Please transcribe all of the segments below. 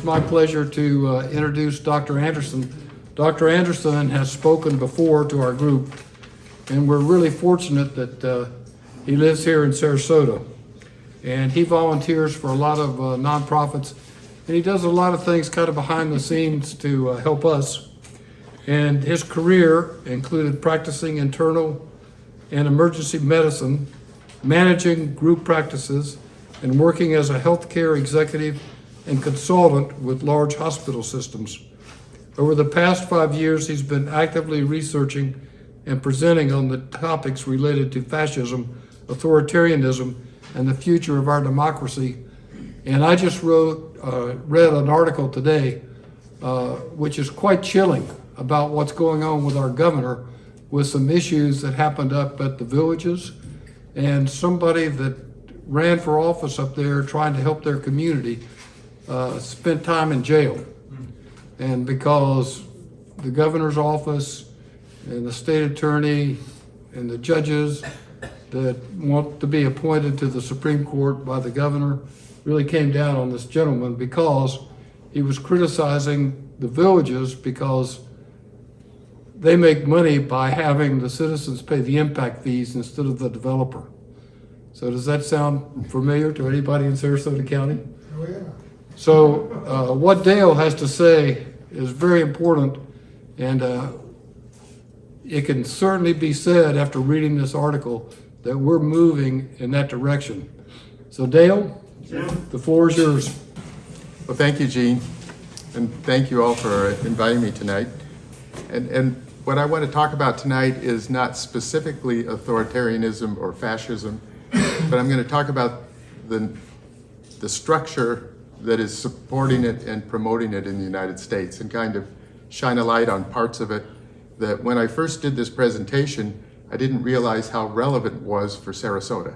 my pleasure to introduce Dr. Anderson. Dr. Anderson has spoken before to our group, and we're really fortunate that he lives here in Sarasota. And he volunteers for a lot of nonprofits, and he does a lot of things kind of behind the scenes to help us. And his career included practicing internal and emergency medicine, managing group practices, and working as a healthcare executive and consultant with large hospital systems. Over the past 5 years, he's been actively researching and presenting on the topics related to fascism, authoritarianism, and the future of our democracy. And I just read an article today, which is quite chilling about what's going on with our governor, with some issues that happened up at the Villages, and somebody that ran for office up there trying to help their community spent time in jail. And because the governor's office and the state attorney and the judges that want to be appointed to the Supreme Court by the governor really came down on this gentleman because he was criticizing the Villages because they make money by having the citizens pay the impact fees instead of the developer. So does that sound familiar to anybody in Sarasota County? Oh, yeah. So what Dale has to say is very important, and it can certainly be said after reading this article that we're moving in that direction. So Dale, the floor is yours. Well, thank you, Gene, and thank you all for inviting me tonight. And what I want to talk about tonight is not specifically authoritarianism or fascism, but I'm going to talk about the structure that is supporting it and promoting it in the United States, and kind of shine a light on parts of it that when I first did this presentation, I didn't realize how relevant it was for Sarasota.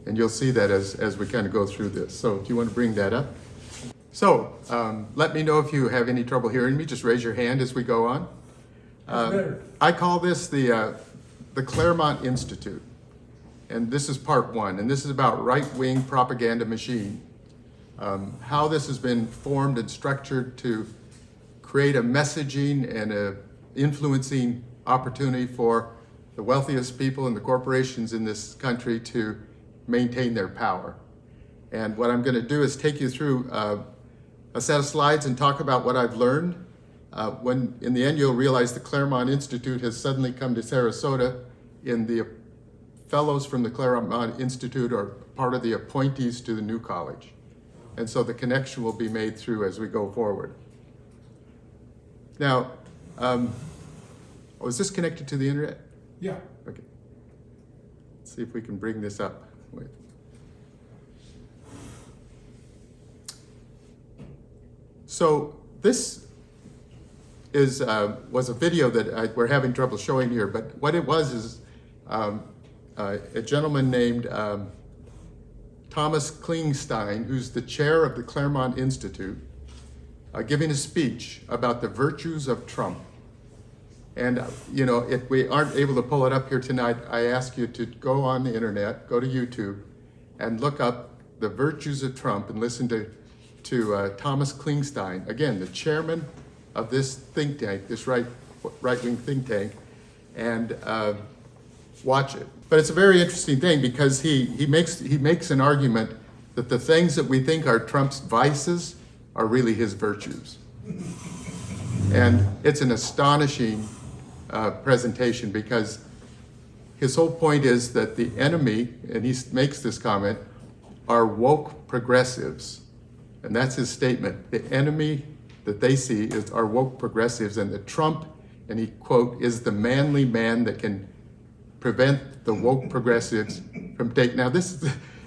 And you'll see that as we kind of go through this. So do you want to bring that up? So let me know if you have any trouble hearing me. Just raise your hand as we go on. I call this the Claremont Institute. And this is part one. And this is about right-wing propaganda machine. How this has been formed and structured to create a messaging and a influencing opportunity for the wealthiest people and the corporations in this country to maintain their power. And what I'm going to do is take you through a set of slides and talk about what I've learned. When in the end you'll realize the Claremont Institute has suddenly come to Sarasota, and the fellows from the Claremont Institute are part of the appointees to the new college. And so the connection will be made through as we go forward. Now, is this connected to the internet? Yeah. Okay. Let's see if we can bring this up. Wait. So this is was a video that we're having trouble showing here, but what it was is a gentleman named Thomas Klingstein, who's the chair of the Claremont Institute, giving a speech about the virtues of Trump. And you know, if we aren't able to pull it up here tonight, I ask you to go on the internet, go to YouTube, and look up the virtues of Trump and listen to Thomas Klingstein, again, the chairman of this think tank, this right-wing think tank, and watch it. But it's a very interesting thing because he makes an argument that the things that we think are Trump's vices are really his virtues. And it's an astonishing presentation because his whole point is that the enemy, and he makes this comment, are woke progressives. And that's his statement. The enemy that they see are woke progressives, and that Trump, and he quote, is the manly man that can prevent the woke progressives from taking. Now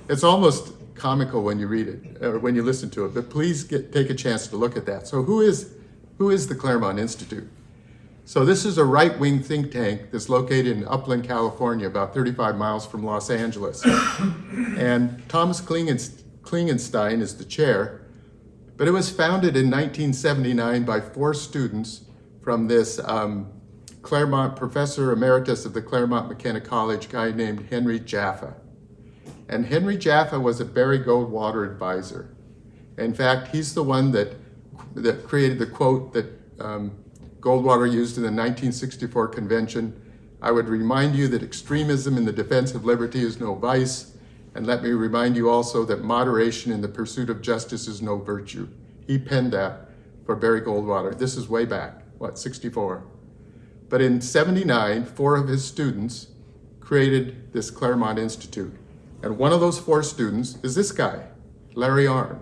it's almost comical when you read it, or when you listen to it, but please take a chance to look at that. So who is the Claremont Institute? So this is a right-wing think tank that's located in Upland, California, about 35 miles from Los Angeles. And Thomas Klingenstein is the chair, but it was founded in 1979 by 4 students from this Claremont professor emeritus of the Claremont McKenna College, guy named Henry Jaffa. And Henry Jaffa was a Barry Goldwater advisor. In fact, he's the one that that created the quote that Goldwater used in the 1964 convention. I would remind you that extremism in the defense of liberty is no vice, and let me remind you also that moderation in the pursuit of justice is no virtue. He penned that for Barry Goldwater. This is way back, 64? But in 79, 4 of his students created this Claremont Institute. And one of those 4 students is this guy, Larry Arnn,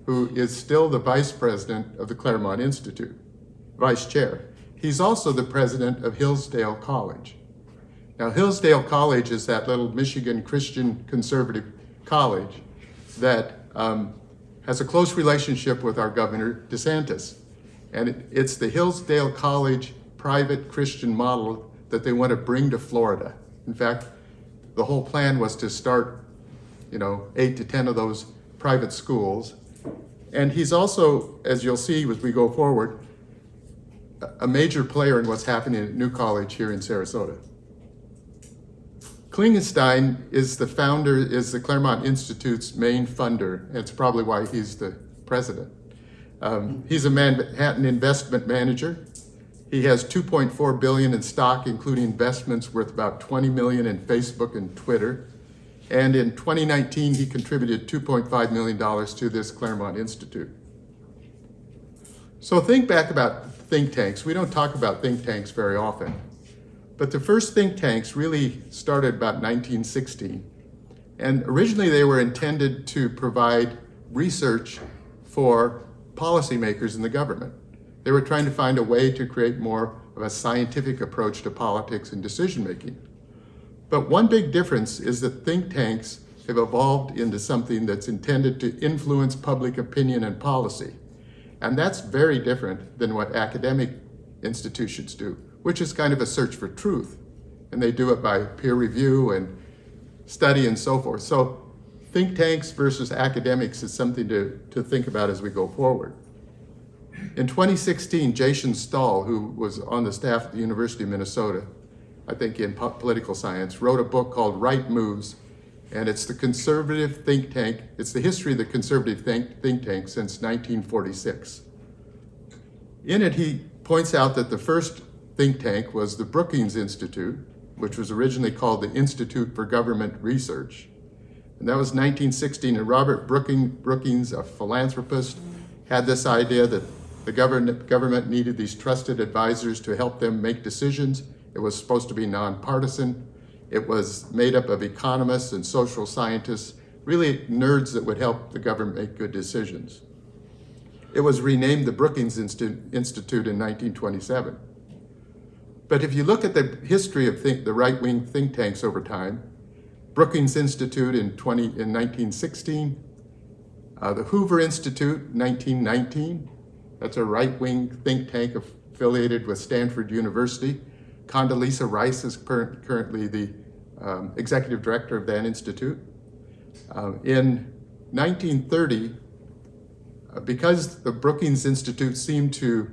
who is still the vice president of the Claremont Institute, vice chair. He's also the president of Hillsdale College. Now, Hillsdale College is that little Michigan Christian conservative college that has a close relationship with our Governor DeSantis. And it's the Hillsdale College private Christian model that they want to bring to Florida. In fact, the whole plan was to start, 8 to 10 of those private schools. And he's also, as you'll see as we go forward, a major player in what's happening at New College here in Sarasota. Klingenstein is the Claremont Institute's main funder, and it's probably why he's the president. He's a Manhattan investment manager. He has $2.4 billion in stock, including investments worth about $20 million in Facebook and Twitter. And in 2019, he contributed $2.5 million to this Claremont Institute. So think back about think tanks. We don't talk about think tanks very often. But the first think tanks really started about 1916. And originally they were intended to provide research for policymakers in the government. They were trying to find a way to create more of a scientific approach to politics and decision making. But one big difference is that think tanks have evolved into something that's intended to influence public opinion and policy. And that's very different than what academic institutions do, which is kind of a search for truth. And they do it by peer review and study and so forth. So think tanks versus academics is something to think about as we go forward. In 2016, Jason Stahl, who was on the staff at the University of Minnesota, I think in political science, wrote a book called Right Moves, and it's the conservative think tank. It's the history of the conservative think tank since 1946. In it, he points out that the first think tank was the Brookings Institute, which was originally called the Institute for Government Research. And that was 1916, and Robert Brookings, a philanthropist, had this idea that the government needed these trusted advisors to help them make decisions. It was supposed to be nonpartisan. It was made up of economists and social scientists, really nerds that would help the government make good decisions. It was renamed the Brookings Institute in 1927. But if you look at the history of the right-wing think tanks over time, Brookings Institute in 1916, the Hoover Institute, 1919, that's a right-wing think tank affiliated with Stanford University. Condoleezza Rice is currently the executive director of that institute. In 1930, because the Brookings Institute seemed to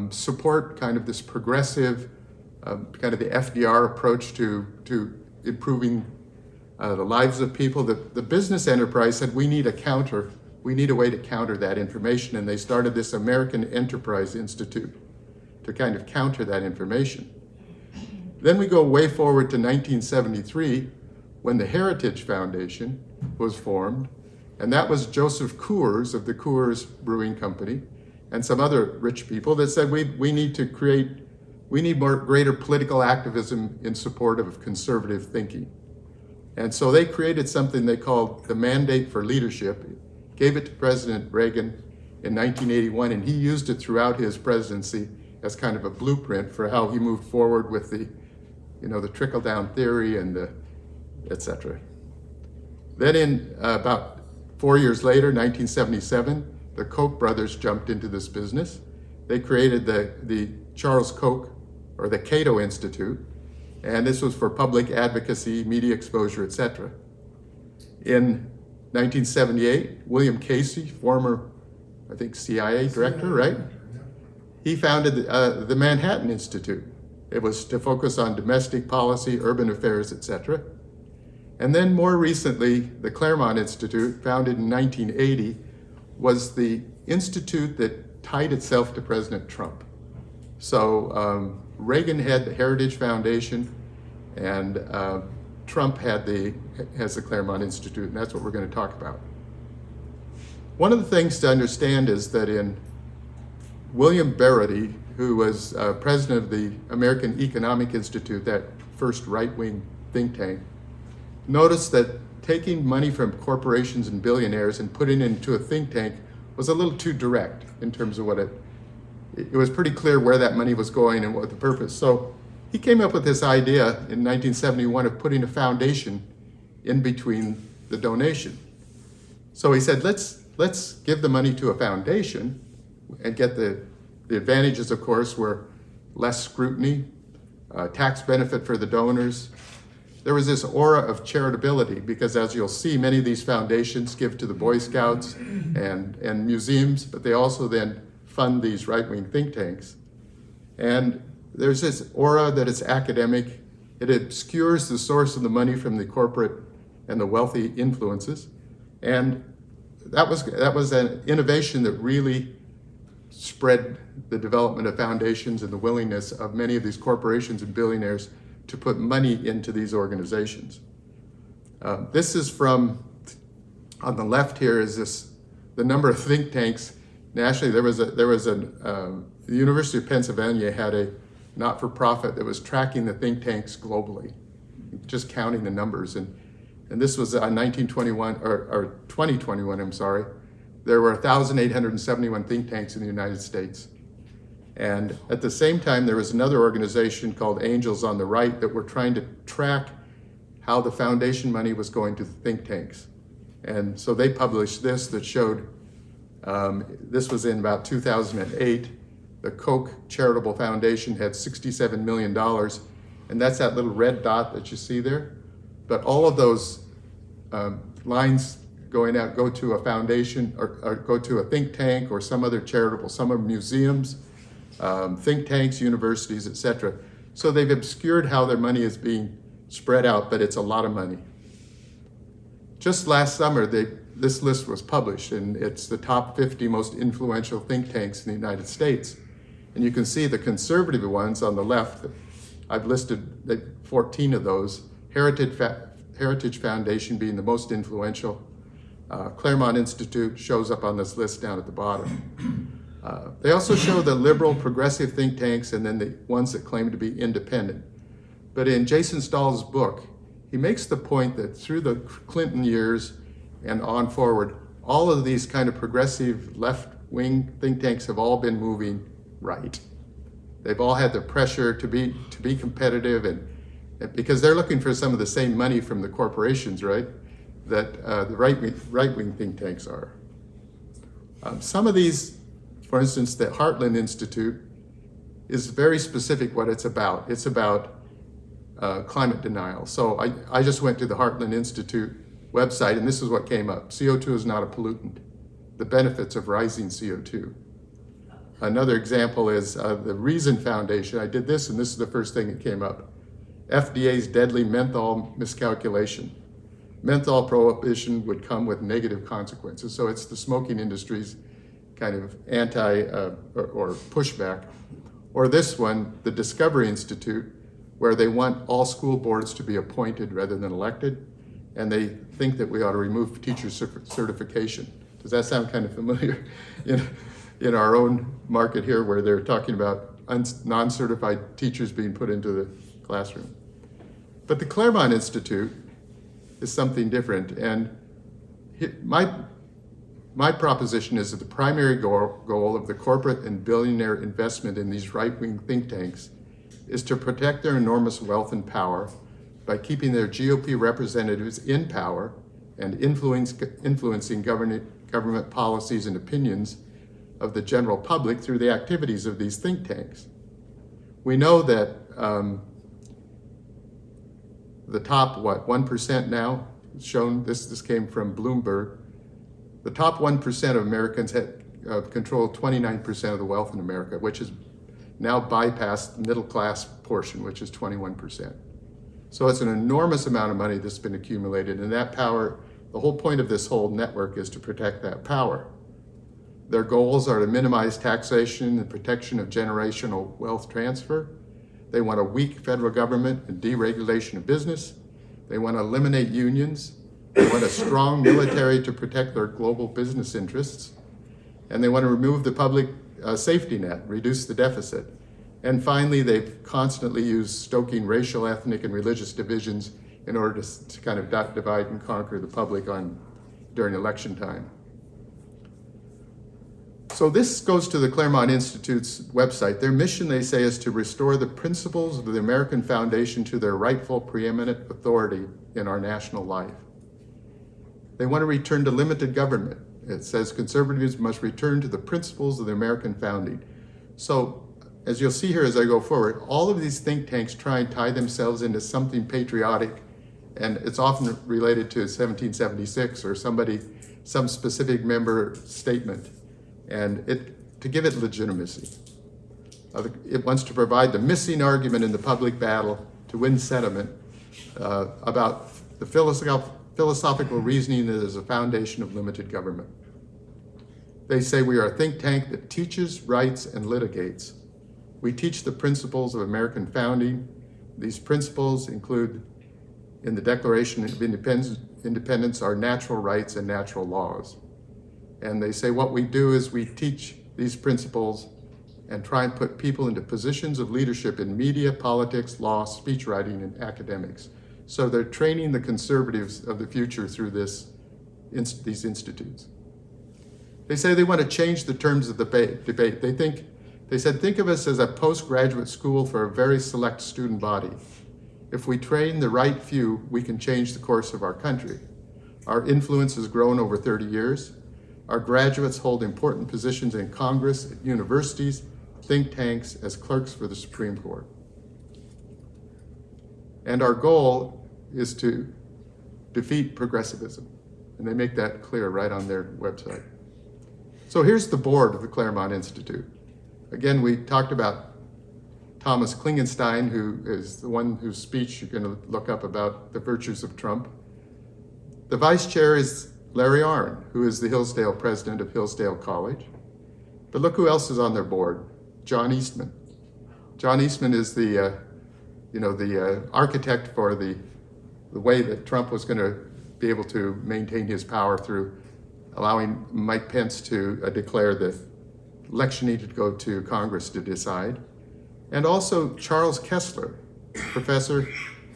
support kind of this progressive, kind of the FDR approach to improving the lives of people, the business enterprise said, we need a way to counter that information, and they started this American Enterprise Institute to kind of counter that information. Then we go way forward to 1973, when the Heritage Foundation was formed, and that was Joseph Coors of the Coors Brewing Company and some other rich people that said we need greater political activism in support of conservative thinking. And so they created something they called the Mandate for Leadership, gave it to President Reagan in 1981, and he used it throughout his presidency as kind of a blueprint for how he moved forward with the trickle-down theory and et cetera. Then in about 4 years later, 1977, the Koch brothers jumped into this business. They created the Charles Koch, or the Cato Institute, and this was for public advocacy, media exposure, et cetera. In 1978, William Casey, former, I think, CIA director, right? He founded the Manhattan Institute. It was to focus on domestic policy, urban affairs, et cetera. And then more recently, the Claremont Institute, founded in 1980, was the institute that tied itself to President Trump. So Reagan had the Heritage Foundation, and Trump has the Claremont Institute, and that's what we're going to talk about. One of the things to understand is that in William Berity, who was president of the American Economic Institute, that first right-wing think tank, noticed that taking money from corporations and billionaires and putting it into a think tank was a little too direct in terms of what it was pretty clear where that money was going and what the purpose. So he came up with this idea in 1971 of putting a foundation in between the donation. So he said, let's give the money to a foundation and get the advantages, of course, were less scrutiny, tax benefit for the donors. There was this aura of charitability because, as you'll see, many of these foundations give to the Boy Scouts and museums, but they also then fund these right-wing think tanks. And there's this aura that it's academic. It obscures the source of the money from the corporate and the wealthy influences. And that was an innovation that really spread the development of foundations and the willingness of many of these corporations and billionaires to put money into these organizations. This is from, on the left here is the number of think tanks. Nationally, the University of Pennsylvania had a not-for-profit that was tracking the think tanks globally, just counting the numbers. And this was on 1921, or 2021, I'm sorry. There were 1,871 think tanks in the United States. And at the same time, there was another organization called Angels on the Right that were trying to track how the foundation money was going to the think tanks. And so they published this that showed, this was in about 2008, the Koch Charitable Foundation had $67 million, and that's that little red dot that you see there. But all of those lines going out go to a foundation or go to a think tank or some other charitable, some are museums, think tanks, universities, etc. So they've obscured how their money is being spread out, but it's a lot of money. Just last summer, this list was published, and it's the top 50 most influential think tanks in the United States. And you can see the conservative ones on the left. I've listed 14 of those. Heritage Foundation being the most influential. Claremont Institute shows up on this list down at the bottom. They also show the liberal progressive think tanks and then the ones that claim to be independent. But in Jason Stahl's book, he makes the point that through the Clinton years and on forward, all of these kind of progressive left-wing think tanks have all been moving right. They've all had the pressure to be competitive, and because they're looking for some of the same money from the corporations, right, that the right-wing think tanks are. Some of these, for instance, the Heartland Institute is very specific what it's about. It's about climate denial. So I just went to the Heartland Institute website, and this is what came up. CO2 is not a pollutant. The benefits of rising CO2. Another example is the Reason Foundation. I did this, and this is the first thing that came up. FDA's deadly menthol miscalculation. Menthol prohibition would come with negative consequences. So it's the smoking industry's kind of or pushback. Or this one, the Discovery Institute, where they want all school boards to be appointed rather than elected, and they think that we ought to remove teacher certification. Does that sound kind of familiar? In our own market here, where they're talking about non-certified teachers being put into the classroom. But the Claremont Institute is something different, and my proposition is that the primary goal of the corporate and billionaire investment in these right-wing think tanks is to protect their enormous wealth and power by keeping their GOP representatives in power and influencing government policies and opinions of the general public through the activities of these think tanks. We know that the top, 1% now, shown, this came from Bloomberg, the top 1% of Americans control 29% of the wealth in America, which has now bypassed the middle class portion, which is 21%. So it's an enormous amount of money that's been accumulated, and that power, the whole point of this whole network is to protect that power. Their goals are to minimize taxation and protection of generational wealth transfer. They want a weak federal government and deregulation of business. They want to eliminate unions. They want a strong military to protect their global business interests. And they want to remove the public safety net, reduce the deficit. And finally, they've constantly used stoking racial, ethnic, and religious divisions in order to kind of divide and conquer the public during election time. So this goes to the Claremont Institute's website. Their mission, they say, is to restore the principles of the American Foundation to their rightful preeminent authority in our national life. They want to return to limited government. It says conservatives must return to the principles of the American founding. So, as you'll see here as I go forward, all of these think tanks try and tie themselves into something patriotic, and it's often related to 1776 or some specific member statement, and to give it legitimacy. It wants to provide the missing argument in the public battle to win sentiment about the philosophical reasoning that is a foundation of limited government. They say we are a think tank that teaches, writes, and litigates. We teach the principles of American founding. These principles include, in the Declaration of Independence, our natural rights and natural laws. And they say what we do is we teach these principles and try and put people into positions of leadership in media, politics, law, speech writing, and academics. So they're training the conservatives of the future through these institutes. They say they want to change the terms of the debate. They said, think of us as a postgraduate school for a very select student body. If we train the right few, we can change the course of our country. Our influence has grown over 30 years. Our graduates hold important positions in Congress, at universities, think tanks, as clerks for the Supreme Court. And our goal is to defeat progressivism. And they make that clear right on their website. So here's the board of the Claremont Institute. Again, we talked about Thomas Klingenstein, who is the one whose speech you're going to look up about the virtues of Trump. The vice chair is Larry Arnn, who is the Hillsdale president of Hillsdale College. But look who else is on their board, John Eastman. John Eastman is the architect for the way that Trump was going to be able to maintain his power through allowing Mike Pence to declare the election needed to go to Congress to decide. And also Charles Kessler, professor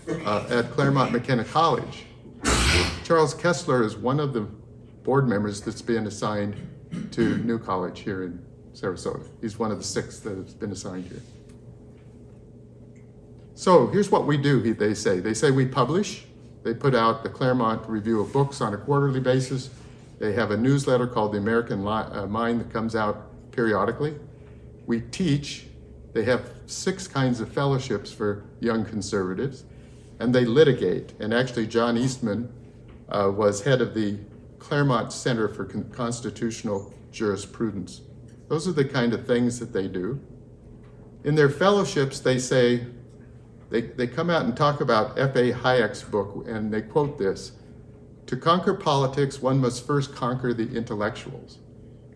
at Claremont McKenna College. Charles Kessler is one of the board members that's been assigned to New College here in Sarasota. He's one of the 6 that has been assigned here. So here's what we do, they say. They say we publish. They put out the Claremont Review of Books on a quarterly basis. They have a newsletter called The American Mind that comes out periodically. We teach. They have 6 kinds of fellowships for young conservatives, and they litigate. And actually, John Eastman was head of the Claremont Center for Constitutional Jurisprudence. Those are the kind of things that they do. In their fellowships, they say, they come out and talk about F.A. Hayek's book, and they quote this: "To conquer politics, one must first conquer the intellectuals."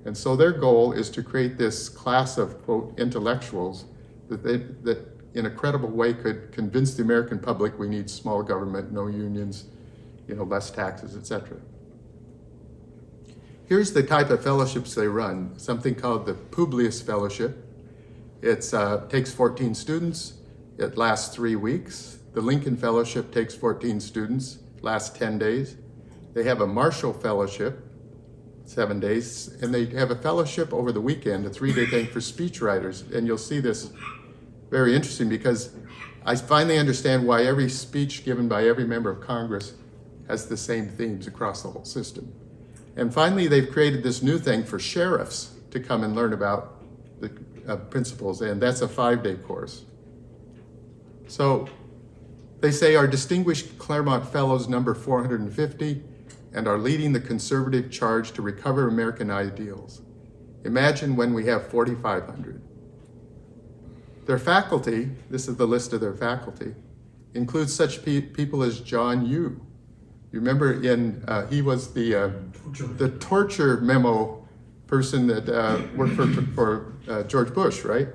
And so their goal is to create this class of, quote, intellectuals that in a credible way could convince the American public we need small government, no unions, less taxes, etc. Here's the type of fellowships they run, something called the Publius Fellowship. It takes 14 students. It lasts 3 weeks. The Lincoln Fellowship takes 14 students, lasts 10 days. They have a Marshall Fellowship, 7 days, and they have a fellowship over the weekend, a 3-day thing for speechwriters. And you'll see this very interesting because I finally understand why every speech given by every member of Congress has the same themes across the whole system. And finally, they've created this new thing for sheriffs to come and learn about the principles, and that's a 5-day course. So they say our distinguished Claremont Fellows number 450 and are leading the conservative charge to recover American ideals. Imagine when we have 4,500. Their faculty, this is the list of their faculty, includes such people as John Yoo. You remember he was the torture memo person that worked for George Bush, right?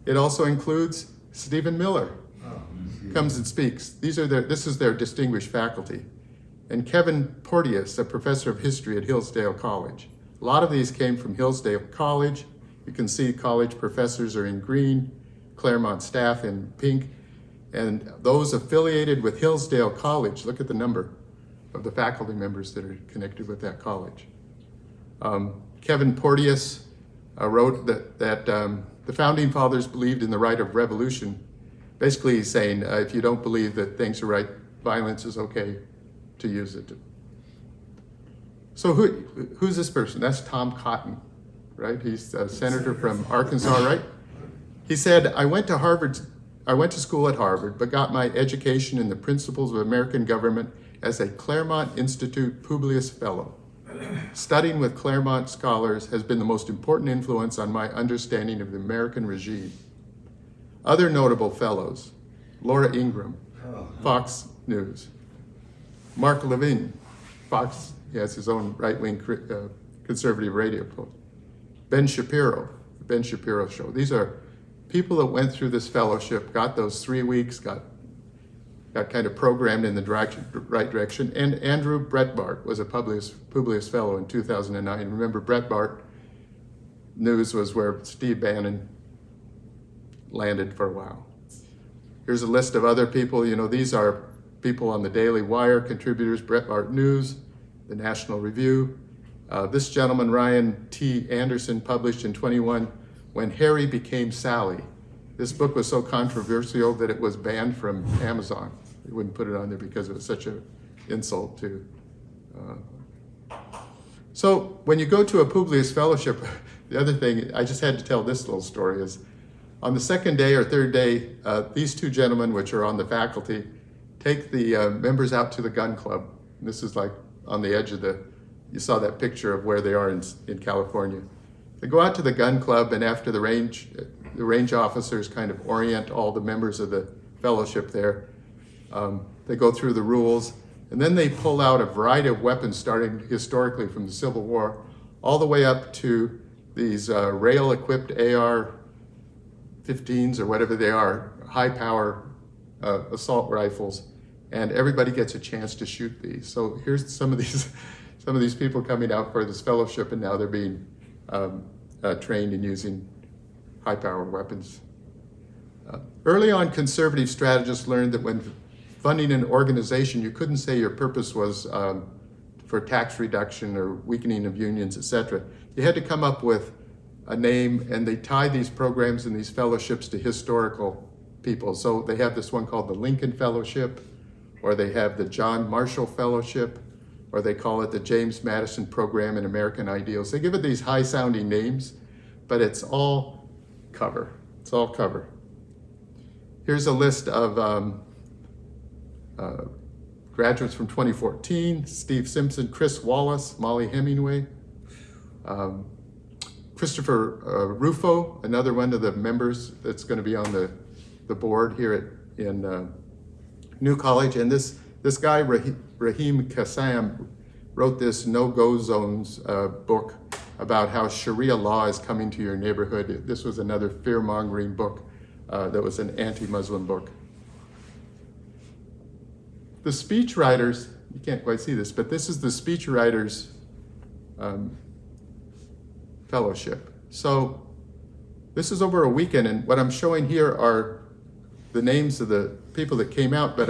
It also includes Stephen Miller, comes and speaks. This is their distinguished faculty. And Kevin Porteous, a professor of history at Hillsdale College. A lot of these came from Hillsdale College. You can see college professors are in green, Claremont staff in pink, and those affiliated with Hillsdale College, look at the number of the faculty members that are connected with that college. Kevin Porteous wrote that the Founding Fathers believed in the right of revolution. Basically, he's saying if you don't believe that things are right, violence is okay to use it. So who's this person? That's Tom Cotton, right? He's a senator from Arkansas, right? He said, I went to school at Harvard, but got my education in the principles of American government as a Claremont Institute Publius Fellow. Studying with Claremont scholars has been the most important influence on my understanding of the American regime. Other notable fellows, Laura Ingraham, Fox News. Mark Levin, Fox, he has his own right-wing conservative radio program. Ben Shapiro, the Ben Shapiro Show. These are people that went through this fellowship, got those 3 weeks, got kind of programmed in the right direction. And Andrew Breitbart was a Publius Fellow in 2009. Remember, Breitbart News was where Steve Bannon landed for a while. Here's a list of other people. You know, these are people on the Daily Wire, contributors, Breitbart News, the National Review. This gentleman, Ryan T. Anderson, published in 21, When Harry Became Sally. This book was so controversial that it was banned from Amazon. They wouldn't put it on there because it was such an insult to. So when you go to a Publius Fellowship, the other thing, I just had to tell this little story, is on the second day or third day, these two gentlemen, which are on the faculty, take the members out to the gun club. And this is like on the edge of you saw that picture of where they are in California. They go out to the gun club, and after the range officers kind of orient all the members of the fellowship there, they go through the rules, and then they pull out a variety of weapons starting historically from the Civil War, all the way up to these rail-equipped AR-15s or whatever they are, high-power assault rifles, and everybody gets a chance to shoot these. So here's some of these people coming out for this fellowship, and now they're being trained in using high-power weapons. Early on, conservative strategists learned that when funding an organization, you couldn't say your purpose was for tax reduction or weakening of unions, etc. You had to come up with a name, and they tie these programs and these fellowships to historical people. So they have this one called the Lincoln Fellowship, or they have the John Marshall Fellowship, or they call it the James Madison Program in American Ideals. They give it these high-sounding names, but it's all cover. It's all cover. Here's a list of graduates from 2014: Steve Simpson, Chris Wallace, Molly Hemingway, Christopher Rufo, another one of the members that's going to be on the board here in New College. And this guy, Raheem Kassam, wrote this No-Go Zones book about how Sharia law is coming to your neighborhood. This was another fear-mongering book that was an anti-Muslim book. The speechwriters, you can't quite see this, but this is the speechwriters fellowship. So this is over a weekend, and what I'm showing here are the names of the people that came out, but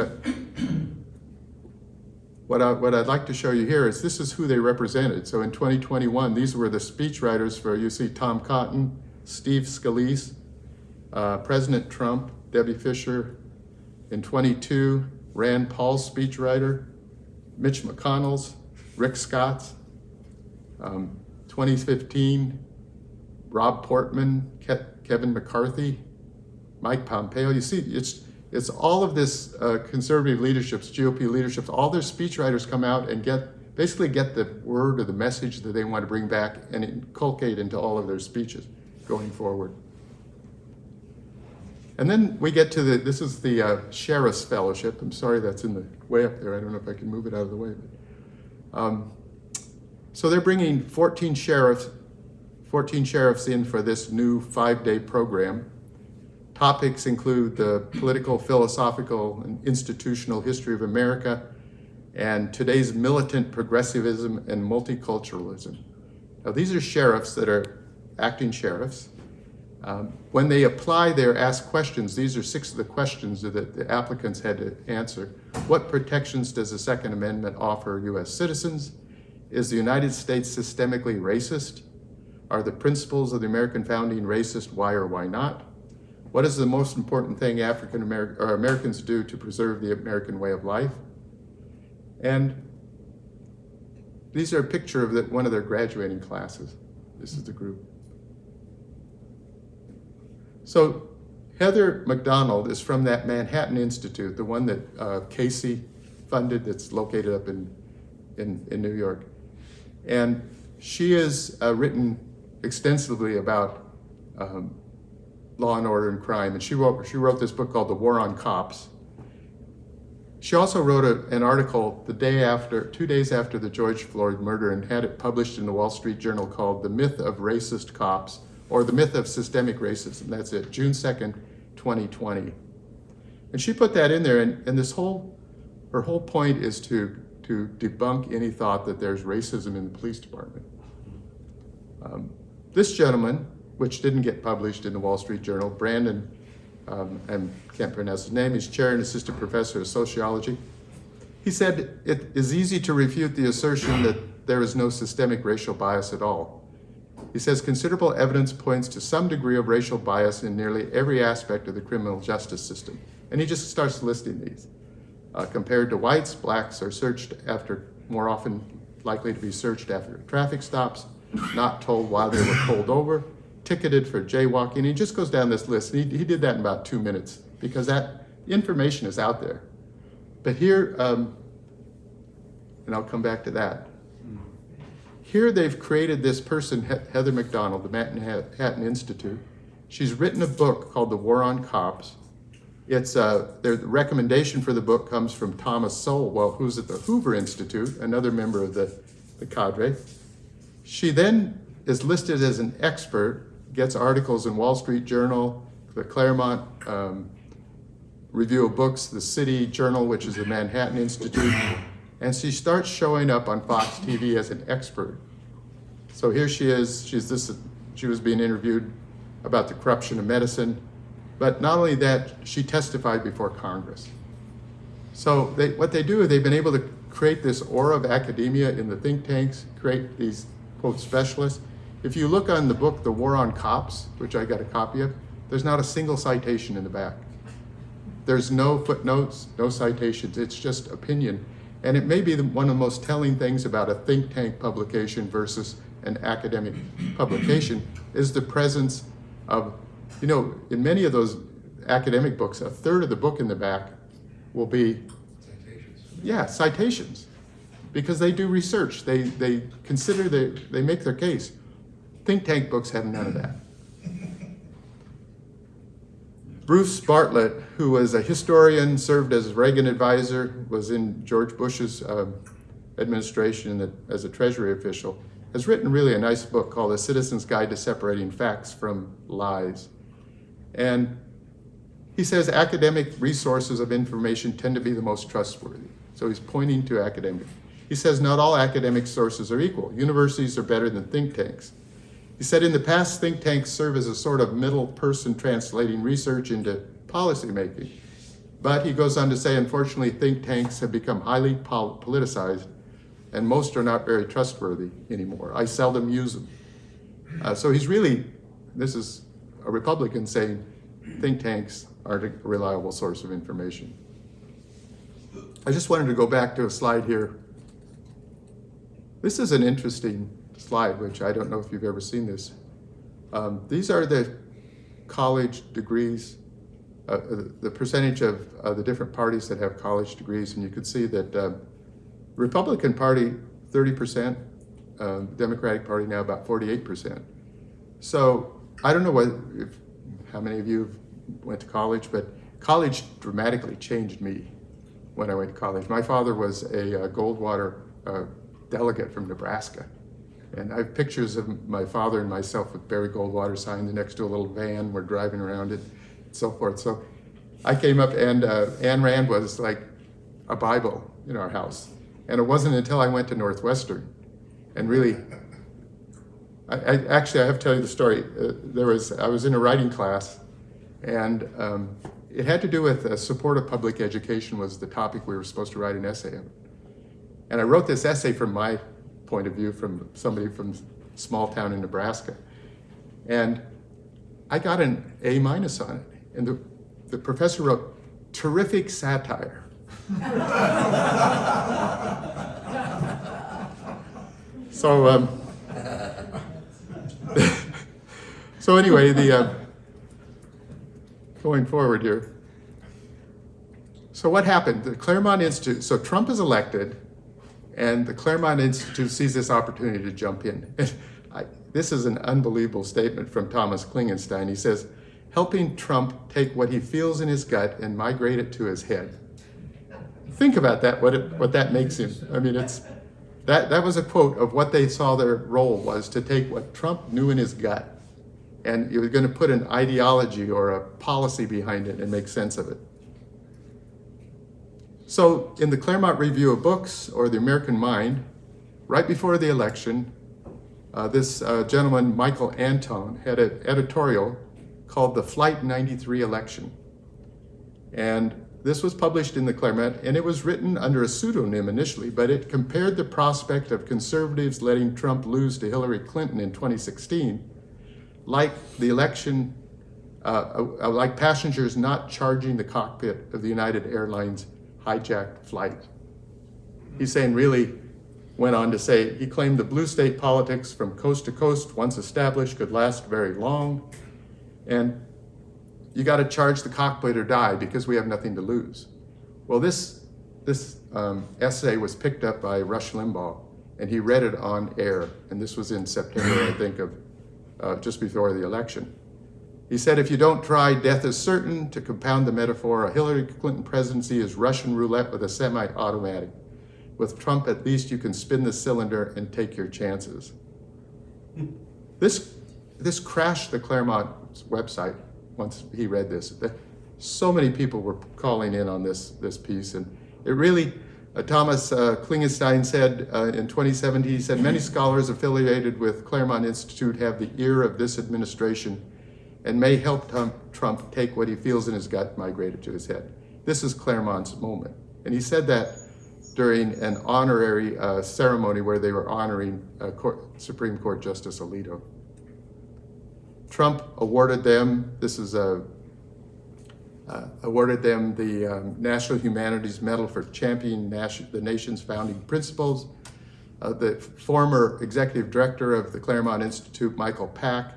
what I'd like to show you here is this is who they represented. So in 2021, these were the speechwriters for, you see Tom Cotton, Steve Scalise, President Trump, Debbie Fisher. In 22, Rand Paul's speechwriter, Mitch McConnell's, Rick Scott's. 2015, Rob Portman, Kevin McCarthy, Mike Pompeo. You see, it's all of this conservative leaderships, GOP leaderships, all their speechwriters come out and basically get the word or the message that they want to bring back and inculcate into all of their speeches going forward. And then we get to this is the Sheriff's Fellowship. I'm sorry that's in the way up there. I don't know if I can move it out of the way. But, so they're bringing 14 sheriffs 14 sheriffs in for this new 5-day program. Topics include the political, philosophical, and institutional history of America, and today's militant progressivism and multiculturalism. Now, these are sheriffs that are acting sheriffs. When they apply, they're asked questions. These are 6 of the questions that the applicants had to answer. What protections does the Second Amendment offer U.S. citizens? Is the United States systemically racist? Are the principles of the American founding racist? Why or why not? What is the most important thing Americans do to preserve the American way of life? And these are a picture of one of their graduating classes. This is the group. So Heather McDonald is from that Manhattan Institute, the one that Casey funded, that's located up in New York. And she has written extensively about law and order and crime, and she wrote this book called The War on Cops. She also wrote an article 2 days after the George Floyd murder, and had it published in the Wall Street Journal, called The Myth of Racist Cops, or The Myth of Systemic Racism. That's it, June 2nd, 2020. And she put that in there, and her whole point is to debunk any thought that there's racism in the police department. This gentleman, which didn't get published in the Wall Street Journal, Brandon, I can't pronounce his name, he's chair and assistant professor of sociology. He said it is easy to refute the assertion that there is no systemic racial bias at all. He says considerable evidence points to some degree of racial bias in nearly every aspect of the criminal justice system. And he just starts listing these. Compared to whites, blacks are more often likely to be searched after traffic stops, not told why they were pulled over, ticketed for jaywalking. He just goes down this list. And he did that in about 2 minutes, because that information is out there. But here, and I'll come back to that. Here they've created this person, Heather McDonald, the Manhattan Institute. She's written a book called The War on Cops. The recommendation for the book comes from Thomas Sowell, who's at the Hoover Institute, another member of the cadre. She then is listed as an expert, gets articles in Wall Street Journal, the Claremont Review of Books, the City Journal, which is the Manhattan Institute, and she starts showing up on Fox TV as an expert. So here she is, she was being interviewed about the corruption of medicine, but not only that, she testified before Congress. So what they do is they've been able to create this aura of academia in the think tanks, create these, quote, specialists. If you look on the book, The War on Cops, which I got a copy of, there's not a single citation in the back. There's no footnotes, no citations, it's just opinion. And it may be one of the most telling things about a think tank publication versus an academic publication is the presence of, in many of those academic books, a third of the book in the back will be citations, because they do research. They consider, they make their case. Think tank books have none of that. Bruce Bartlett, who was a historian, served as Reagan advisor, was in George Bush's administration as a Treasury official, has written really a nice book called A Citizen's Guide to Separating Facts from Lies. And he says academic resources of information tend to be the most trustworthy. So he's pointing to academic. He says not all academic sources are equal. Universities are better than think tanks. He said in the past, think tanks serve as a sort of middle person translating research into policy making. But he goes on to say, unfortunately, think tanks have become highly politicized, and most are not very trustworthy anymore. I seldom use them. So this is a Republican saying think tanks aren't a reliable source of information. I just wanted to go back to a slide here. This is an interesting slide, which I don't know if you've ever seen this. These are the college degrees, the percentage of the different parties that have college degrees, and you can see that Republican Party, 30%, Democratic Party now about 48%. So I don't know how many of you went to college, but college dramatically changed me when I went to college. My father was a Goldwater delegate from Nebraska. And I have pictures of my father and myself with Barry Goldwater signed next to a little van. We're driving around it, and so forth. So I came up, and Ayn Rand was like a Bible in our house. And it wasn't until I went to Northwestern and really, I have to tell you the story. I was in a writing class, and it had to do with support of public education was the topic we were supposed to write an essay on. And I wrote this essay from my point of view, from somebody from small town in Nebraska. And I got an A- on it. And the professor wrote, "Terrific satire." So, so anyway, going forward here. So what happened? The Claremont Institute, so Trump is elected, and the Claremont Institute sees this opportunity to jump in. This is an unbelievable statement from Thomas Klingenstein. He says, "Helping Trump take what he feels in his gut and migrate it to his head." Think about that, what that makes him. I mean, that was a quote of what they saw their role was, to take what Trump knew in his gut, and he was going to put an ideology or a policy behind it and make sense of it. So in the Claremont Review of Books, or the American Mind, right before the election, this gentleman, Michael Anton, had an editorial called "The Flight 93 Election." And this was published in the Claremont, and it was written under a pseudonym initially, but it compared the prospect of conservatives letting Trump lose to Hillary Clinton in 2016, like the election, like passengers not charging the cockpit of the United Airlines hijacked flight. He's saying, really went on to say, he claimed the blue state politics from coast to coast, once established, could last very long. And you got to charge the cockpit or die because we have nothing to lose. Well, this essay was picked up by Rush Limbaugh, and he read it on air. And this was in September, I think, of just before the election. He said, "If you don't try, death is certain. To compound the metaphor, a Hillary Clinton presidency is Russian roulette with a semi-automatic. With Trump, at least you can spin the cylinder and take your chances." This crashed the Claremont website once he read this. So many people were calling in on this piece, and it really, Thomas Klingenstein said in 2017, he said, "Many scholars affiliated with Claremont Institute have the ear of this administration and may help Trump take what he feels in his gut, migrate it to his head." This is Claremont's moment. And he said that during an honorary ceremony where they were honoring Supreme Court Justice Alito. Trump awarded them, awarded them the National Humanities Medal for championing the nation's founding principles. The former executive director of the Claremont Institute, Michael Pack,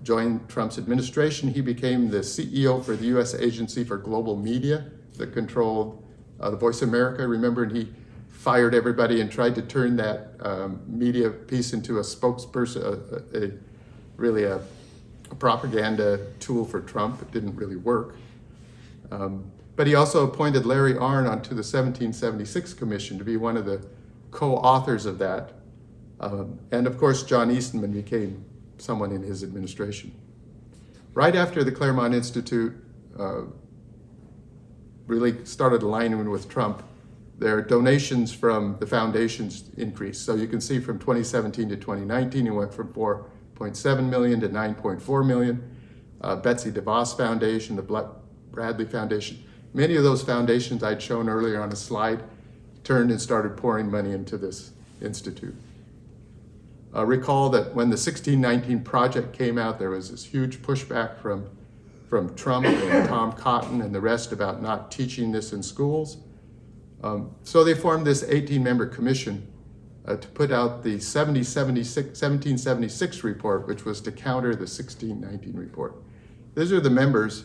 joined Trump's administration. He became the CEO for the U.S. Agency for Global Media that controlled the Voice of America. Remember, and he fired everybody and tried to turn that media piece into a spokesperson, really a propaganda tool for Trump. It didn't really work. But he also appointed Larry Arnn onto the 1776 Commission to be one of the co-authors of that. And of course, John Eastman became someone in his administration. Right after the Claremont Institute really started aligning with Trump, their donations from the foundations increased. So you can see from 2017 to 2019, it went from $4.7 million to $9.4 million. Betsy DeVos Foundation, the Bradley Foundation, many of those foundations I'd shown earlier on a slide turned and started pouring money into this institute. Recall that when the 1619 Project came out, there was this huge pushback from Trump and Tom Cotton and the rest about not teaching this in schools. So they formed this 18-member commission to put out the 1776 report, which was to counter the 1619 report. These are the members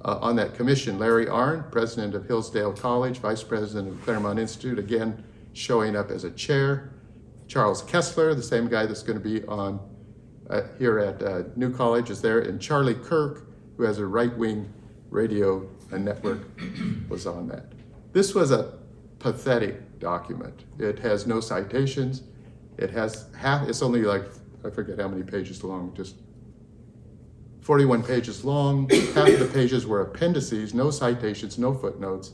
on that commission: Larry Arnn, president of Hillsdale College, vice president of Claremont Institute, again showing up as a chair; Charles Kessler, the same guy that's going to be on here at New College, is there; and Charlie Kirk, who has a right-wing radio network, was on that. This was a pathetic document. It has no citations. It has it's only like, I forget how many pages long, just 41 pages long. Half of the pages were appendices, no citations, no footnotes.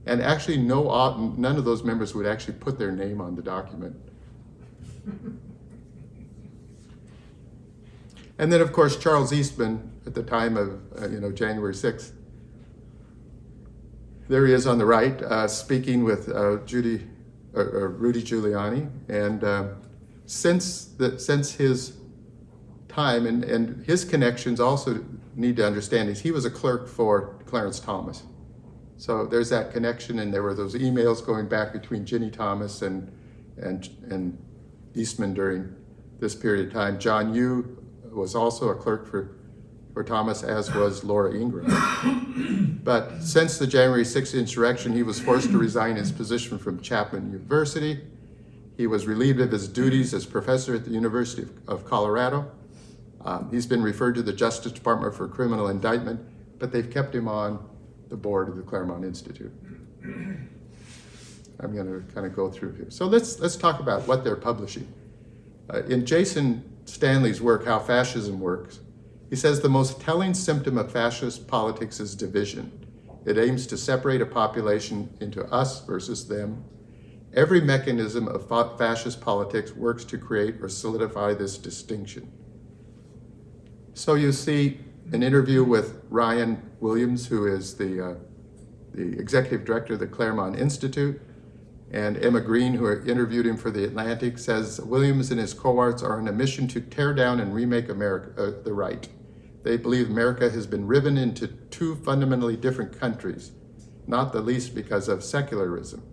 And actually none of those members would actually put their name on the document. And then, of course, Charles Eastman, at the time of January 6th, there he is on the right, speaking with Rudy Giuliani. And since his time, and his connections also need to understand, is he was a clerk for Clarence Thomas. So there's that connection, and there were those emails going back between Ginny Thomas and Eastman during this period of time. John Yoo was also a clerk for Thomas, as was Laura Ingraham. But since the January 6th insurrection, he was forced to resign his position from Chapman University. He was relieved of his duties as professor at the University of Colorado. He's been referred to the Justice Department for criminal indictment, but they've kept him on the board of the Claremont Institute. I'm going to kind of go through here. So let's talk about what they're publishing. In Jason Stanley's work, How Fascism Works, he says the most telling symptom of fascist politics is division. It aims to separate a population into us versus them. Every mechanism of fascist politics works to create or solidify this distinction. So you see an interview with Ryan Williams, who is the executive director of the Claremont Institute, and Emma Green, who interviewed him for The Atlantic, says Williams and his cohorts are on a mission to tear down and remake America, the right. They believe America has been riven into two fundamentally different countries, not the least because of secularism.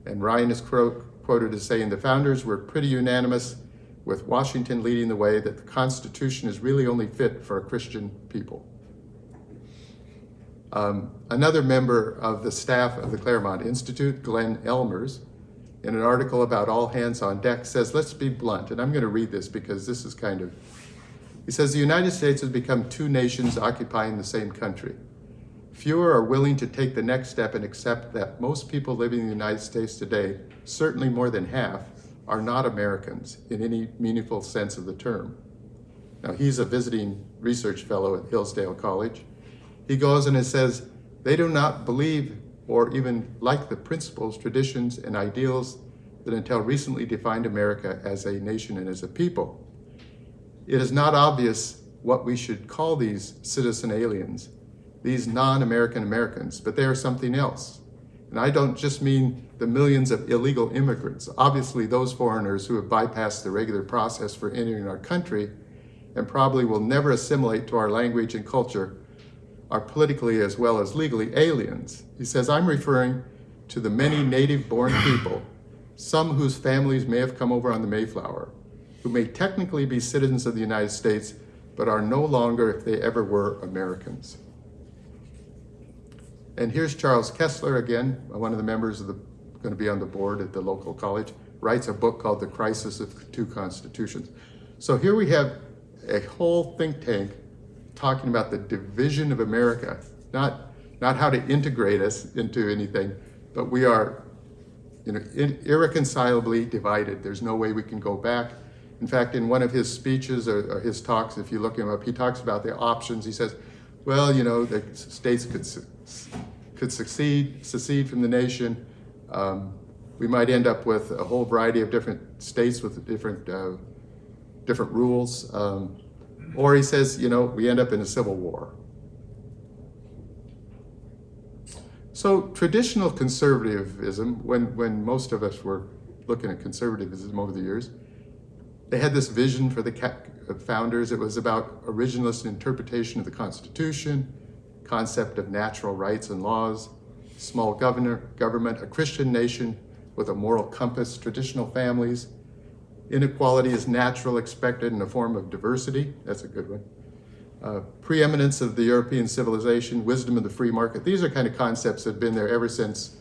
And Ryan is quoted as saying, the founders were pretty unanimous, with Washington leading the way, that the Constitution is really only fit for a Christian people. Another member of the staff of the Claremont Institute, Glenn Elmers, in an article about All Hands on Deck, says, let's be blunt, and I'm going to read this because this is kind of, he says, the United States has become two nations occupying the same country. Fewer are willing to take the next step and accept that most people living in the United States today, certainly more than half, are not Americans in any meaningful sense of the term. Now, he's a visiting research fellow at Hillsdale College. He goes and it says, they do not believe or even like the principles, traditions, and ideals that until recently defined America as a nation and as a people. It is not obvious what we should call these citizen aliens, these non-American Americans, but they are something else. And I don't just mean the millions of illegal immigrants. Obviously, those foreigners who have bypassed the regular process for entering our country and probably will never assimilate to our language and culture are politically as well as legally aliens. He says, I'm referring to the many native-born people, some whose families may have come over on the Mayflower, who may technically be citizens of the United States, but are no longer, if they ever were, Americans. And here's Charles Kessler again, one of the members of going to be on the board at the local college, writes a book called The Crisis of Two Constitutions. So here we have a whole think tank talking about the division of America, not how to integrate us into anything, but we are irreconcilably divided. There's no way we can go back. In fact, in one of his speeches or his talks, if you look him up, he talks about the options. He says, well, the states could secede from the nation. We might end up with a whole variety of different states with different rules. Or he says, we end up in a civil war. So traditional conservatism, when most of us were looking at conservatism over the years, they had this vision for the founders. It was about originalist interpretation of the Constitution, concept of natural rights and laws, small government, a Christian nation with a moral compass, traditional families. Inequality is natural, expected in a form of diversity. That's a good one. Preeminence of the European civilization, wisdom of the free market. These are kind of concepts that have been there ever since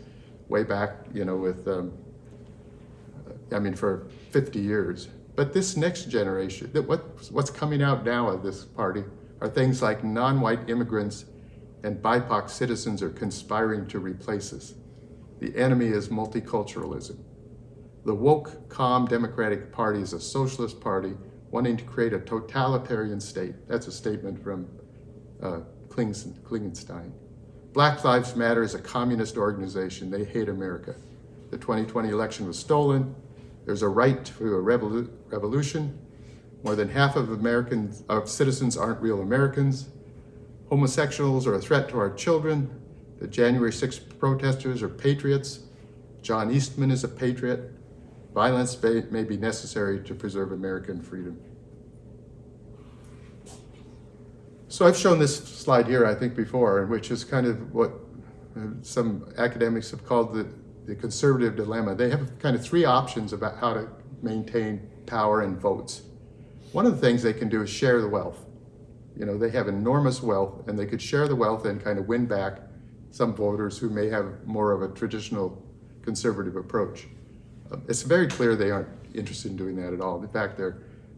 way back, for 50 years. But this next generation, what's coming out now of this party are things like non-white immigrants and BIPOC citizens are conspiring to replace us. The enemy is multiculturalism. The woke, calm Democratic Party is a socialist party wanting to create a totalitarian state. That's a statement from Klingenstein. Black Lives Matter is a communist organization. They hate America. The 2020 election was stolen. There's a right to a revolution. More than half of citizens aren't real Americans. Homosexuals are a threat to our children. The January 6th protesters are patriots. John Eastman is a patriot. Violence may be necessary to preserve American freedom. So I've shown this slide here, I think, before, which is kind of what some academics have called the conservative dilemma. They have kind of three options about how to maintain power and votes. One of the things they can do is share the wealth. You know, they have enormous wealth, and they could share the wealth and kind of win back some voters who may have more of a traditional conservative approach. It's very clear they aren't interested in doing that at all. In fact,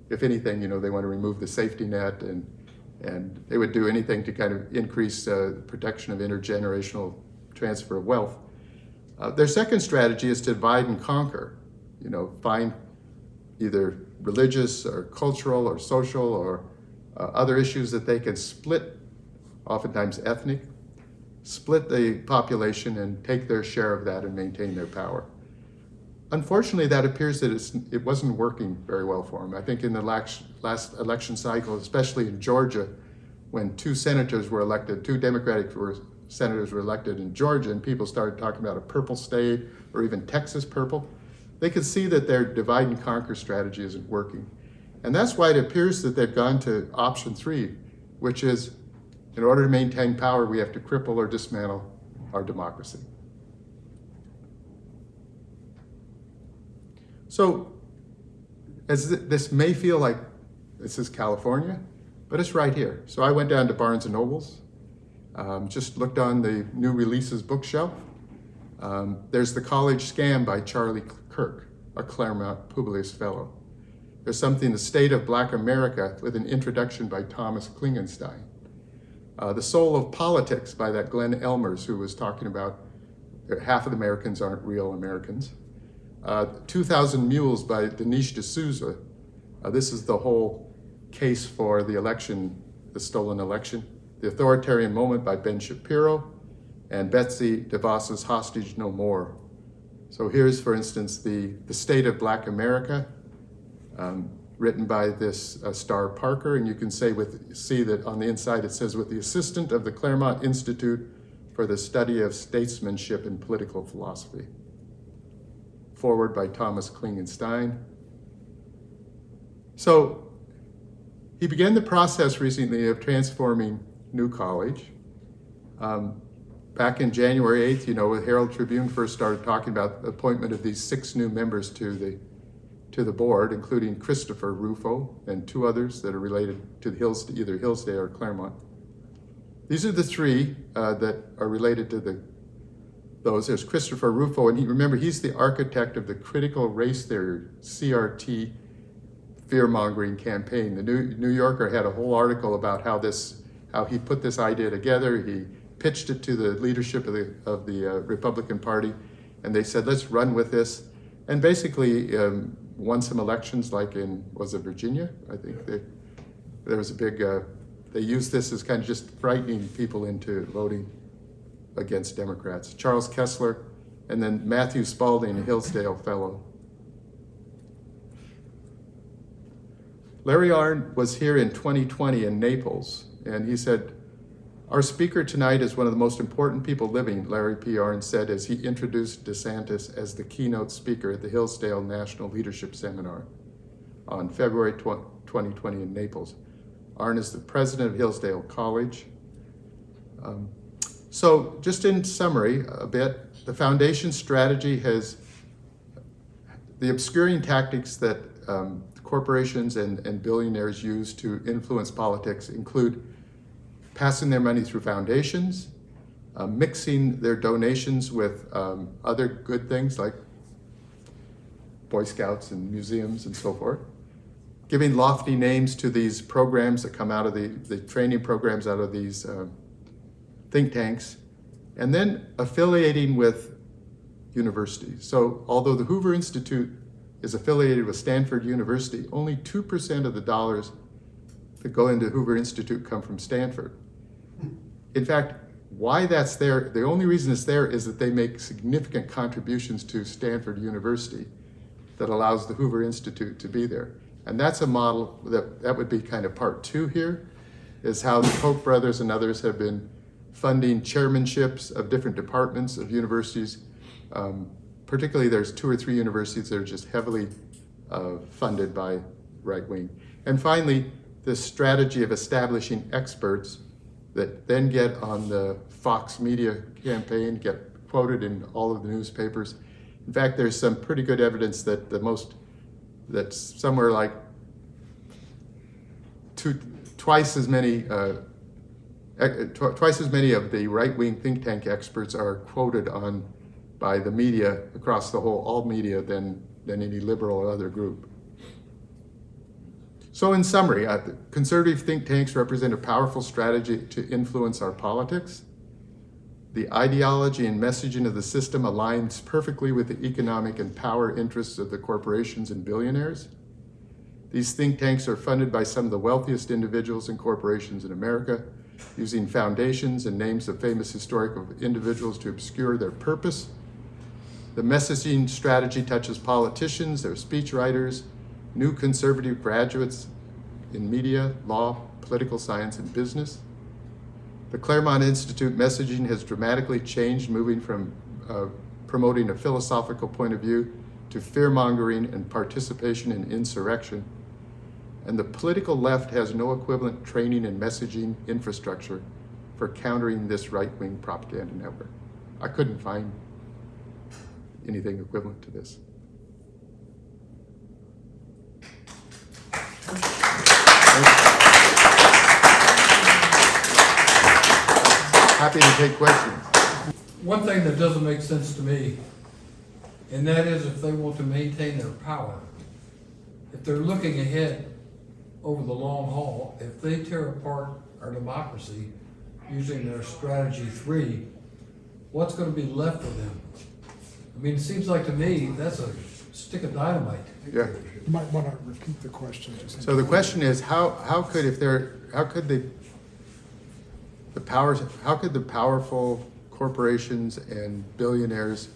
if anything, you know, they want to remove the safety net, and they would do anything to kind of increase protection of intergenerational transfer of wealth. Their second strategy is to divide and conquer. You know, find either religious or cultural or social or other issues that they can split, oftentimes ethnic, split the population and take their share of that and maintain their power. Unfortunately, that appears that it wasn't working very well for them. I think in the last election cycle, especially in Georgia, when two Democratic senators were elected in Georgia, and people started talking about a purple state or even Texas purple, they could see that their divide and conquer strategy isn't working. And that's why it appears that they've gone to option 3, which is, in order to maintain power, we have to cripple or dismantle our democracy. So, this may feel like this is California, but it's right here. So I went down to Barnes and Noble's, just looked on the new releases bookshelf. There's The College Scam by Charlie Kirk, a Claremont Publius Fellow. There's something, The State of Black America, with an introduction by Thomas Klingenstein. The Soul of Politics by that Glenn Elmers, who was talking about half of the Americans aren't real Americans. 2,000 Mules by Dinesh D'Souza. This is the whole case for the election, the stolen election. The Authoritarian Moment by Ben Shapiro, and Betsy DeVos's Hostage No More. So here's, for instance, the State of Black America, written by this Star Parker, and you can see that on the inside it says, with the assistance of the Claremont Institute for the Study of Statesmanship and Political Philosophy. Forward by Thomas Klingenstein. So he began the process recently of transforming New College. Back in January 8th, you know, when Herald Tribune first started talking about the appointment of these 6 new members to the board, including Christopher Rufo and 2 others that are related to either Hillsdale or Claremont. These are the 3 that are related to those. There's Christopher Rufo, and remember, he's the architect of the critical race theory, CRT, fear-mongering campaign. The New Yorker had a whole article about how he put this idea together. He pitched it to the leadership of the Republican Party, and they said, let's run with this. And basically won some elections, like was it Virginia? I think there was a big, they used this as kind of just frightening people into voting against Democrats. Charles Kessler, and then Matthew Spalding, a Hillsdale Fellow. Larry Arnn was here in 2020 in Naples, and he said, our speaker tonight is one of the most important people living, Larry P. Arnn said as he introduced DeSantis as the keynote speaker at the Hillsdale National Leadership Seminar on February 2020 in Naples. Arnn is the president of Hillsdale College. So just in summary a bit, the foundation strategy has the obscuring tactics that corporations and billionaires use to influence politics include passing their money through foundations, mixing their donations with other good things like Boy Scouts and museums and so forth, giving lofty names to these programs that come out of the training programs out of these think tanks, and then affiliating with University. So although the Hoover Institute is affiliated with Stanford University, only 2% of the dollars that go into Hoover Institute come from Stanford. In fact, why that's there, the only reason it's there is that they make significant contributions to Stanford University that allows the Hoover Institute to be there. And that's a model that would be kind of part two here, is how the Koch brothers and others have been funding chairmanships of different departments of universities. Particularly, there's 2 or 3 universities that are just heavily funded by right wing. And finally, this strategy of establishing experts that then get on the Fox Media campaign, get quoted in all of the newspapers. In fact, there's some pretty good evidence that that's somewhere like twice as many of the right-wing think tank experts are quoted on by the media across the whole, all media, than any liberal or other group. So in summary, conservative think tanks represent a powerful strategy to influence our politics. The ideology and messaging of the system aligns perfectly with the economic and power interests of the corporations and billionaires. These think tanks are funded by some of the wealthiest individuals and corporations in America, using foundations and names of famous historical individuals to obscure their purpose. The messaging strategy touches politicians, their speechwriters, new conservative graduates in media, law, political science, and business. The Claremont Institute messaging has dramatically changed, moving from promoting a philosophical point of view to fear-mongering and participation in insurrection. And the political left has no equivalent training and messaging infrastructure for countering this right-wing propaganda network. I couldn't find anything equivalent to this. Happy to take questions. One thing that doesn't make sense to me, and that is if they want to maintain their power, if they're looking ahead over the long haul, if they tear apart our democracy using their strategy 3, what's going to be left for them? I mean, it seems like to me that's a stick of dynamite. Yeah. You might want to repeat the question. So the question is, how could the powerful corporations and billionaires,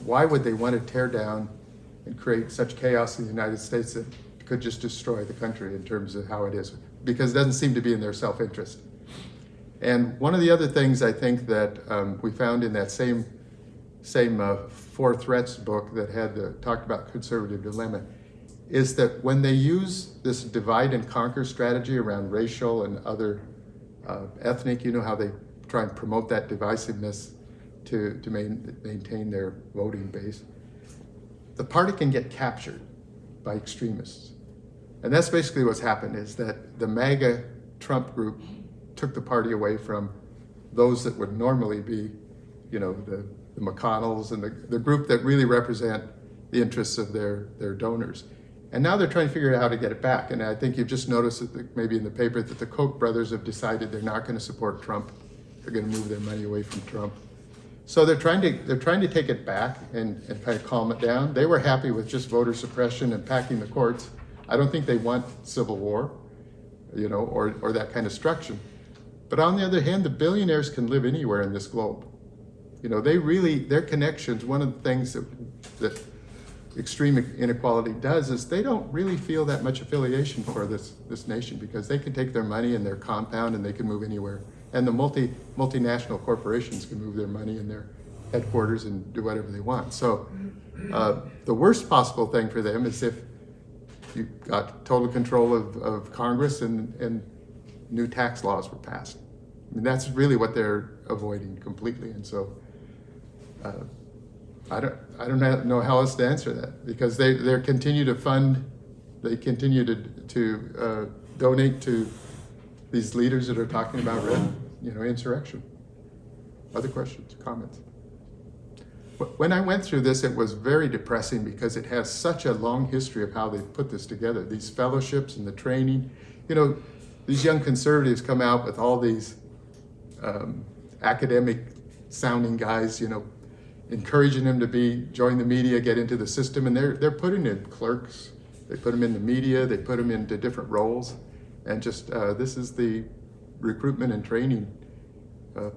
why would they want to tear down and create such chaos in the United States that could just destroy the country in terms of how it is? Because it doesn't seem to be in their self-interest. And one of the other things I think that we found in that same 4 Threats book that talked about conservative dilemma is that when they use this divide and conquer strategy around racial and other ethnic, you know how they try and promote that divisiveness to maintain their voting base, the party can get captured by extremists. And that's basically what's happened, is that the MAGA Trump group took the party away from those that would normally be, you know, the McConnells and the group that really represent the interests of their donors. And now they're trying to figure out how to get it back. And I think you've just noticed that maybe in the paper that the Koch brothers have decided they're not going to support Trump. They're going to move their money away from Trump. So they're trying to take it back and kind of calm it down. They were happy with just voter suppression and packing the courts. I don't think they want civil war, you know, or that kind of destruction. But on the other hand, the billionaires can live anywhere in this globe. You know, their connections, one of the things that extreme inequality does is they don't really feel that much affiliation for this nation, because they can take their money and their compound and they can move anywhere. And the multinational corporations can move their money in their headquarters and do whatever they want. So the worst possible thing for them is if you got total control of Congress and new tax laws were passed. I mean, that's really what they're avoiding completely. And so I don't know how else to answer that, because they continue to fund, they continue to donate to these leaders that are talking about insurrection. Other questions, comments? When I went through this, it was very depressing, because it has such a long history of how they put this together, these fellowships and the training. You know, these young conservatives come out with all these academic sounding guys, you know, encouraging them to join the media, get into the system, and they're putting in clerks, they put them in the media, they put them into different roles, and just this is the recruitment and training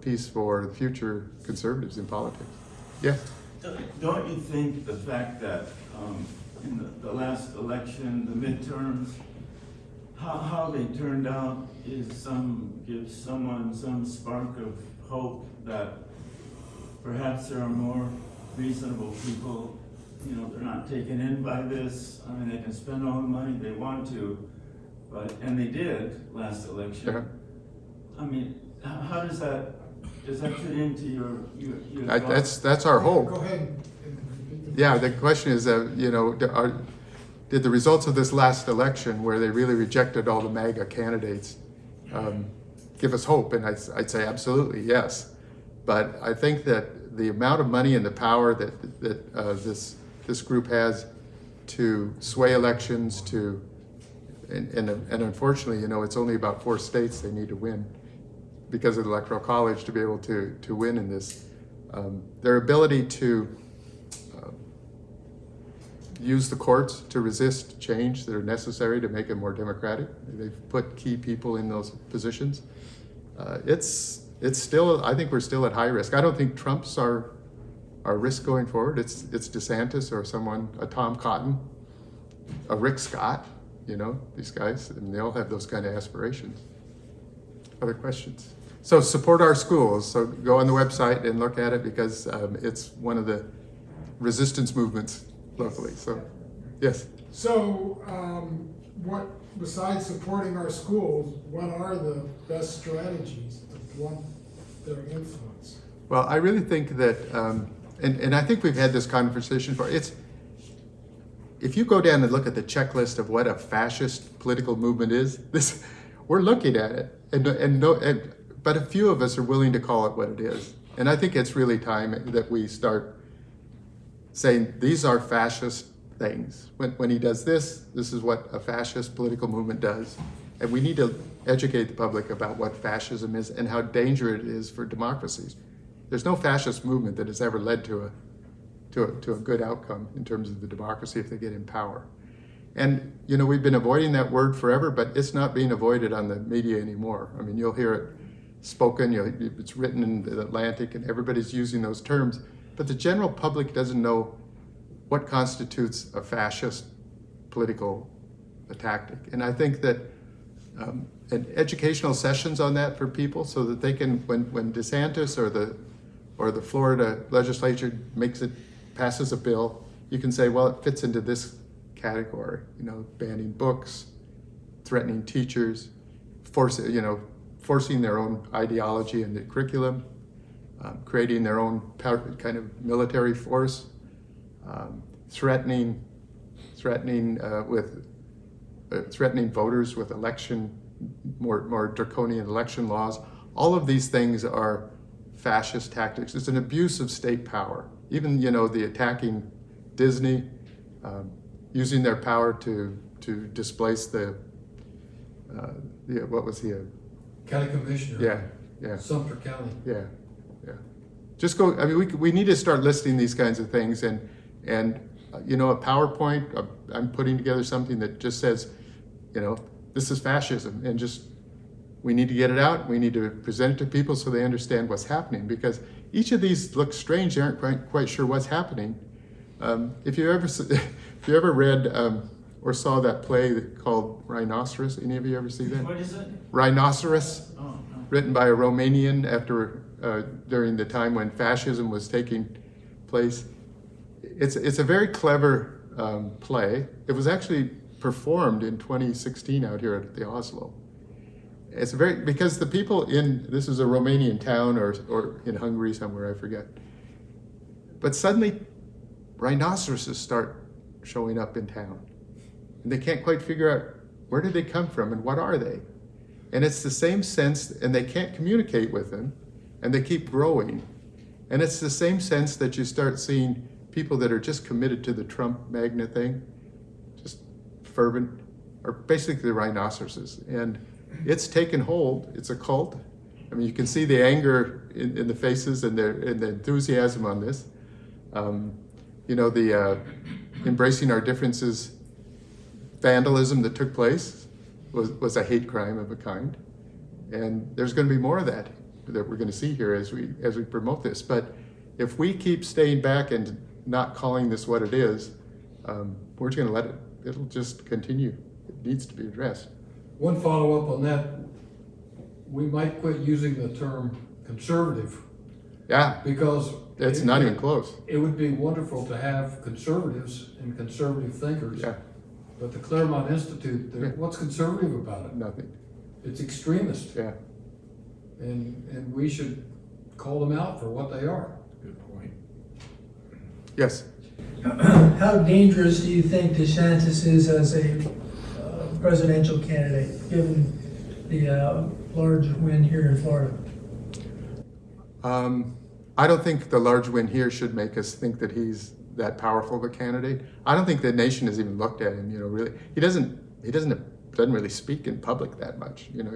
piece for the future conservatives in politics. Yeah. Don't you think the fact that in the last election, the midterms, how they turned out gives someone some spark of hope that perhaps there are more reasonable people, you know, they're not taken in by this. I mean, they can spend all the money they want to, and they did last election. Sure. I mean, how does that fit into your That's our hope. Go ahead and repeat the Yeah, the question is, you know, did the results of this last election, where they really rejected all the MAGA candidates, give us hope? And I'd say absolutely yes. But I think that the amount of money and the power that this group has to sway elections, and unfortunately, you know, it's only about 4 states they need to win because of the Electoral College to be able to win in this. Their ability to use the courts to resist change that are necessary to make it more democratic. They've put key people in those positions. It's still, I think we're still at high risk. I don't think Trump's our risk going forward. It's DeSantis or someone, a Tom Cotton, a Rick Scott, you know, these guys, and they all have those kind of aspirations. Other questions? So support our schools. So go on the website and look at it, because it's one of the resistance movements locally. So, yes. So, what, besides supporting our schools, what are the best strategies to blunt their influence? Well, I really think that, and I think we've had this conversation before. If you go down and look at the checklist of what a fascist political movement is, we're looking at it, but a few of us are willing to call it what it is. And I think it's really time that we start saying these are fascist things. When he does this is what a fascist political movement does. And we need to educate the public about what fascism is and how dangerous it is for democracies. There's no fascist movement that has ever led to a good outcome in terms of the democracy if they get in power. And, you know, we've been avoiding that word forever, but it's not being avoided on the media anymore. I mean, you'll hear it spoken, it's written in the Atlantic, and everybody's using those terms. But the general public doesn't know what constitutes a fascist political tactic. And I think that educational sessions on that for people, so that they can, when DeSantis or the Florida legislature passes a bill, you can say, well, it fits into this category. You know, banning books, threatening teachers, forcing their own ideology in the curriculum, creating their own kind of military force, threatening voters with more draconian election laws. All of these things are fascist tactics. It's an abuse of state power. Even, you know, the attacking Disney, using their power to displace what was he? County Commissioner. Yeah. Sumter County. Yeah. Just go. I mean, we need to start listing these kinds of things, and you know, a PowerPoint. I'm putting together something that just says, you know, this is fascism, and just we need to get it out. We need to present it to people so they understand what's happening, because each of these look strange. They aren't quite sure what's happening. If you ever read or saw that play called Rhinoceros, any of you ever see that? What is it? Rhinoceros, Oh, no. written by a Romanian during the time when fascism was taking place. It's a very clever play. It was actually performed in 2016 out here at the Oslo. It's because the people this is a Romanian town or in Hungary somewhere, I forget. But suddenly rhinoceroses start showing up in town. And they can't quite figure out where did they come from and what are they? And it's the same sense, and they can't communicate with them, and they keep growing. And it's the same sense that you start seeing people that are just committed to the Trump MAGA thing, just fervent, are basically the rhinoceroses. And it's taken hold. It's a cult. I mean, you can see the anger in the faces and the enthusiasm on this. You know, the embracing our differences vandalism that took place was a hate crime of a kind. And there's going to be more of that we're going to see here as we promote this. But if we keep staying back and not calling this what it is, we're just going to let it'll just continue. It needs to be addressed. One follow-up on that, we might quit using the term conservative, Yeah, because it's not even close. it would be wonderful to have conservatives and conservative thinkers. Yeah, But the Claremont Institute, Yeah. what's conservative about it? nothing. It's extremist, Yeah. and we should call them out for what they are. Good point. Yes. How dangerous do you think DeSantis is as a presidential candidate, given the large win here in Florida? I don't think the large win here should make us think that he's that powerful of a candidate. I don't think the nation has even looked at him. You know, really, he doesn't really speak in public that much. You know,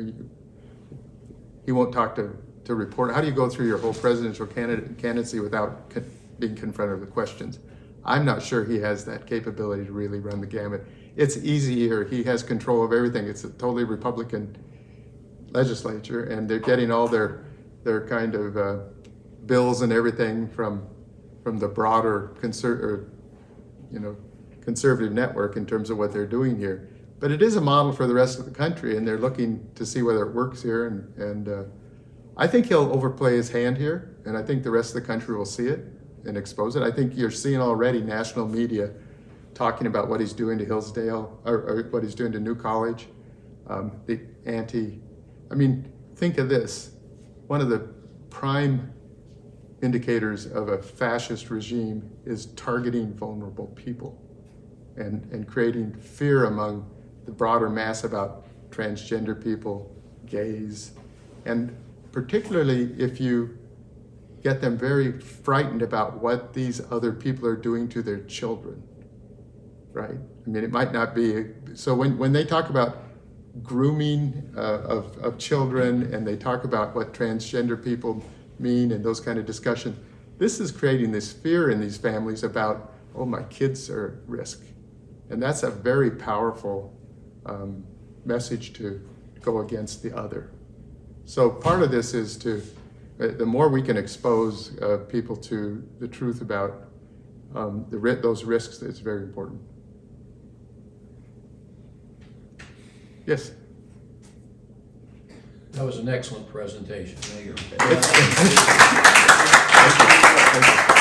he won't talk to report. How do you go through your whole presidential candidacy without being confronted with questions? I'm not sure he has that capability to really run the gamut. It's easy here. He has control of everything. It's a totally Republican legislature, and they're getting all their kind of bills and everything from the broader conservative network in terms of what they're doing here. But it is a model for the rest of the country, and they're looking to see whether it works here. And I think he'll overplay his hand here, and I think the rest of the country will see it and expose it. I think you're seeing already national media talking about what he's doing to Hillsdale, or what he's doing to New College. Think of this. One of the prime indicators of a fascist regime is targeting vulnerable people and creating fear among the broader mass about transgender people, gays, and particularly if you get them very frightened about what these other people are doing to their children, right? I mean, it might not be, so when they talk about grooming of children, and they talk about what transgender people mean and those kind of discussions, this is creating this fear in these families about, oh, my kids are at risk. And that's a very powerful message to go against the other. So part of this is the more we can expose people to the truth about those risks, it's very important. Yes? That was an excellent presentation. Thank you. Thank you.